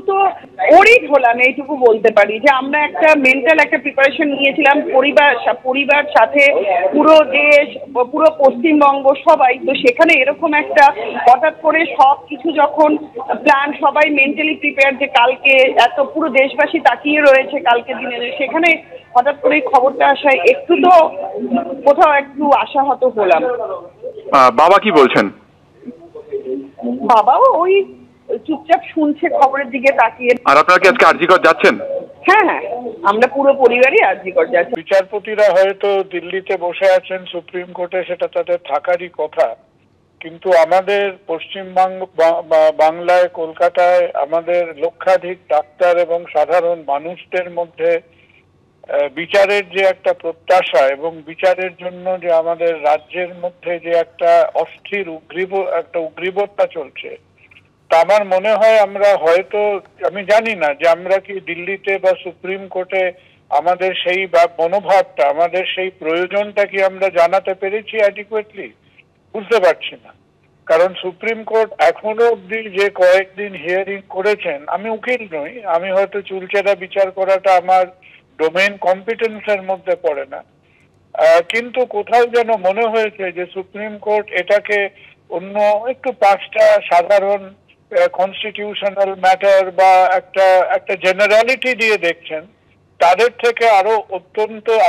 তো ওরিড হলাম, এইটুকু বলতে পারি যে আমরা একটা মেন্টাল একটা প্রিপারেশন নিয়েছিলাম, পরিবার সাথে পুরো দেশ, পুরো পশ্চিমবঙ্গ সবাই। তো সেখানে এরকম একটা হঠাৎ করে সব কিছু যখন প্ল্যান, সবাই মেন্টালি প্রিপেয়ার যে কালকে এত পুরো দেশবাসী তাকিয়ে রয়েছে কালকে দিনে, সেখানে হঠাৎ করে খবরটা আসায় একটু তো কোথাও একটু আশাহত হলাম। বাবা কি বলছেন? বাবাও ওই চুপচাপ শুনছে, খবরের দিকে তাকিয়ে। আর আপনারা কি আজকে আরজিকর যাচ্ছেন? হ্যাঁ, আমরা পুরো পরিবারই আরজিকর যাচ্ছি। বিচারপতিরা হয়তো দিল্লিতে বসে আছেন সুপ্রিম কোর্টে, সেটা তাদের থাকারই কথা, কিন্তু আমাদের বাংলায়, কলকাতায় আমাদের লক্ষাধিক ডাক্তার এবং সাধারণ মানুষদের মধ্যে বিচারের যে একটা প্রত্যাশা এবং বিচারের জন্য যে আমাদের রাজ্যের মধ্যে যে একটা অস্থির উগ্রীবতা চলছে, তা আমার মনে হয় আমরা হয়তো, আমি জানি না যে আমরা কি দিল্লিতে বা সুপ্রিম কোর্টে আমাদের সেই মনোভাবটা, আমাদের সেই প্রয়োজনটা কি আমরা জানাতে পেরেছি অ্যাডিকুয়েটলি? বুঝতে পারছি না। কারণ সুপ্রিম কোর্ট এখনো অব্দি যে কয়েকদিন হিয়ারিং করেছেন, আমি উকিল নই, আমি হয়তো চুলচেরা বিচার করাটা আমার ডোমেইন কম্পিটেন্সের মধ্যে পড়ে না, কিন্তু কোথাও যেন মনে হয়েছে যে সুপ্রিম কোর্ট এটাকে অন্য একটু 5টা সাধারণ কনস্টিটিউশনাল ম্যাটার বা একটা জেনারেলিটি দিয়ে দেখছেন, তাদের থেকে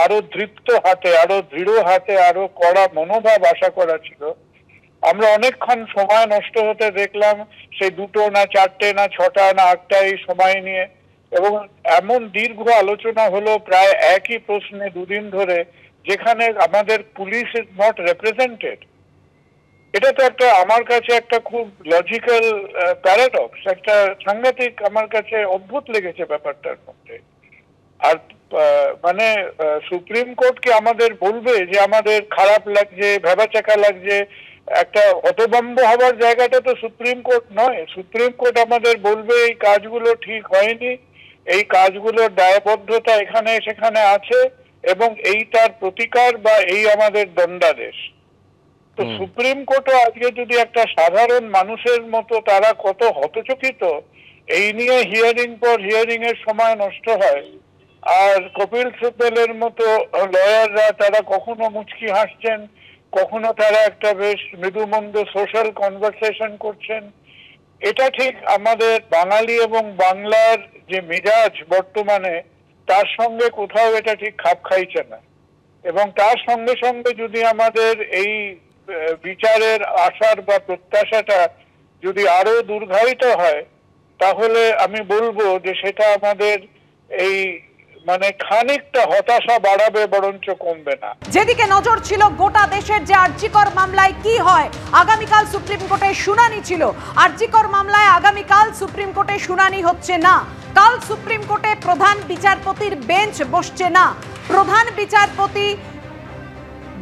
আরো দৃপ্ত হাতে, আরো দৃঢ় হাতে, আরো কড়া মনোভাব আশা করা ছিল। আমরা অনেকক্ষণ সময় নষ্ট হতে দেখলাম সেই 2টো না 4টে না 6টা না 8টা এই সময় নিয়ে, এবং এমন দীর্ঘ আলোচনা হলো প্রায় একই প্রশ্নে 2 দিন ধরে, যেখানে আমাদের পুলিশ ইজ নট রিপ্রেজেন্টেড। এটা তো একটা আমার কাছে একটা খুব লজিক্যাল প্যারাডক্স, একটা সাংঘাতিক আমার কাছে অদ্ভুত লেগেছে ব্যাপারটার মধ্যে। আর মানে সুপ্রিম কোর্ট কি আমাদের বলবে যে আমাদের খারাপ লাগছে, ভেবাচাকা লাগছে? একটা হতভম্ব হবার জায়গাটা তো সুপ্রিম কোর্ট নয়। সুপ্রিম কোর্ট আমাদের বলবে এই কাজগুলো ঠিক হয়নি, এই কাজগুলোর দায়বদ্ধতা এখানে সেখানে আছে, এবং এই তার প্রতিকার বা এই আমাদের দণ্ডাদেশ। তো সুপ্রিম কোর্টও আজকে যদি একটা সাধারণ মানুষের মতো তারা কত হতচকিত, এই নিয়ে হিয়ারিং পর হিয়ারিং এর সময় নষ্ট হয়, আর কপিল সিব্বলের মতো লয়াররা তারা কখনো মুচকি হাসছেন, কখনো তারা একটা বেশ মৃদুমন্দ সোশ্যাল কনভারসেশন করছেন। এটা ঠিক আমাদের বাঙালি এবং বাংলার যে মেজাজ বর্তমানে, তার সঙ্গে কোথাও এটা ঠিক খাপ খাইছে না। এবং তার সঙ্গে সঙ্গে যদি আমাদের এই বিচারের আশার বা প্রত্যাশাটা যদি আরো দীর্ঘায়িত হয়, তাহলে আমি বলবো যে সেটা আমাদের এই মানে খানিকটা হতাশা বাড়াবে, বরঞ্চ কমবে না। যেদিকে নজর ছিল গোটা দেশের যে আরজিকর মামলায় কি হয়, আগামীকাল সুপ্রিম কোর্টে শুনানি ছিল। আরজিকর মামলায় আগামীকাল সুপ্রিম কোর্টে শুনানি হচ্ছে না। কাল সুপ্রিম কোর্টে প্রধান বিচারপতির বেঞ্চ বসছে না। প্রধান বিচারপতি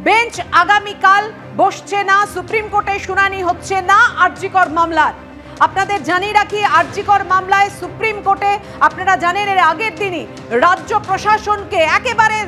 বেঞ্চ আগামীকাল বসছে না, সুপ্রিম কোর্টে শুনানি হচ্ছে না আরজিকর মামলার। আপনাদের জানিয়ে রাখি, আরজিকর মামলায় সুপ্রিম কোর্টে আপনারা জানেন এর আগের দিনই রাজ্য প্রশাসনকে একেবারে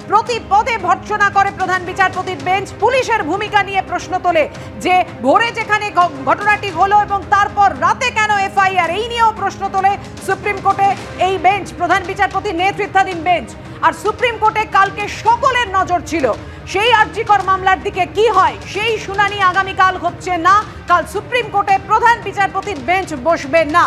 প্রতি পদে ভর্ৎসনা করে প্রধান বিচারপতির বেঞ্চ। পুলিশের ভূমিকা নিয়ে প্রশ্ন তোলে যে ভোরে যেখানে ঘটনাটি হলো এবং তারপর রাতে কেন এফআইআর, এই নিয়েও প্রশ্ন তোলে সুপ্রিম কোর্টে এই বেঞ্চ, প্রধান বিচারপতির নেতৃত্বাধীন বেঞ্চ। আর সুপ্রিম কোর্টে কালকে সকলের নজর ছিল সেই আরজিকর মামলার দিকে কি হয়। সেই শুনানি আগামীকাল হচ্ছে না। কাল সুপ্রিম কোর্টে প্রধান বিচারপতির বেঞ্চ বসবে না।